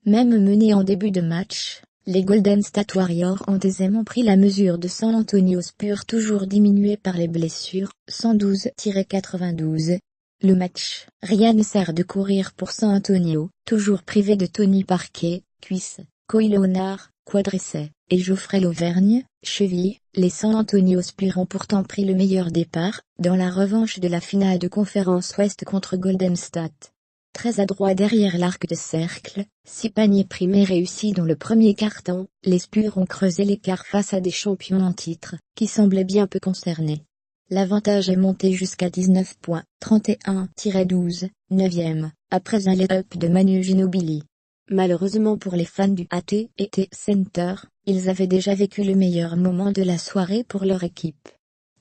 Même menés en début de match, les Golden State Warriors ont aisément pris la mesure de San Antonio Spurs toujours diminué par les blessures, 112-92. Le match, rien ne sert de courir pour San Antonio, toujours privé de Tony Parker, cuisse, Kawhi Leonard, quadriceps, et Geoffrey Lauvergne, cheville. Les San Antonio Spurs ont pourtant pris le meilleur départ, dans la revanche de la finale de conférence Ouest contre Golden State. Très adroit derrière l'arc de cercle, 6 paniers primés réussis dans le premier quart-temps, les Spurs ont creusé l'écart face à des champions en titre, qui semblaient bien peu concernés. L'avantage est monté jusqu'à 19 points, 31-12, 9e, après un lay-up de Manu Ginobili. Malheureusement pour les fans du AT&T Center, ils avaient déjà vécu le meilleur moment de la soirée pour leur équipe.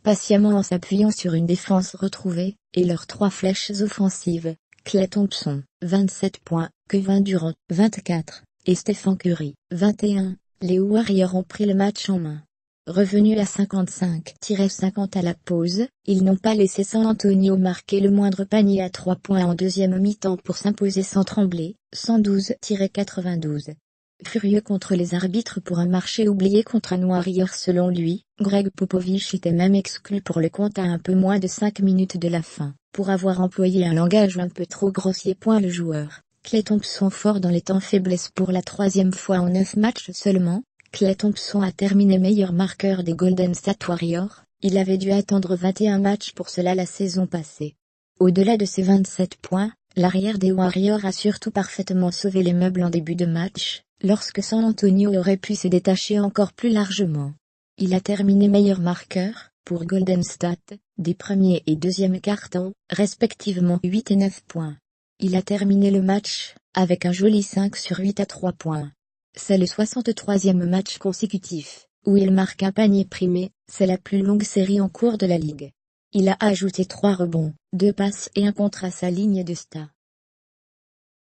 Patiemment en s'appuyant sur une défense retrouvée, et leurs 3 flèches offensives, Klay Thompson, 27 points, Kevin Durant, 24, et Stephen Curry, 21, les Warriors ont pris le match en main. Revenus à 55-50 à la pause, ils n'ont pas laissé San Antonio marquer le moindre panier à 3 points en deuxième mi-temps pour s'imposer sans trembler, 112-92. Furieux contre les arbitres pour un marché oublié contre un Warrior selon lui, Greg Popovich était même exclu pour le compte à un peu moins de 5 minutes de la fin, pour avoir employé un langage un peu trop grossier. Le joueur, Klay Thompson fort dans les temps faiblesses pour la 3e fois en 9 matchs seulement, Klay Thompson a terminé meilleur marqueur des Golden State Warriors, il avait dû attendre 21 matchs pour cela la saison passée. Au-delà de ses 27 points, l'arrière des Warriors a surtout parfaitement sauvé les meubles en début de match, lorsque San Antonio aurait pu se détacher encore plus largement. Il a terminé meilleur marqueur, pour Golden State, des premiers et deuxièmes quart-temps, respectivement 8 et 9 points. Il a terminé le match, avec un joli 5 sur 8 à 3 points. C'est le 63e match consécutif, où il marque un panier primé, c'est la plus longue série en cours de la ligue. Il a ajouté 3 rebonds, 2 passes et un contre à sa ligne de stats.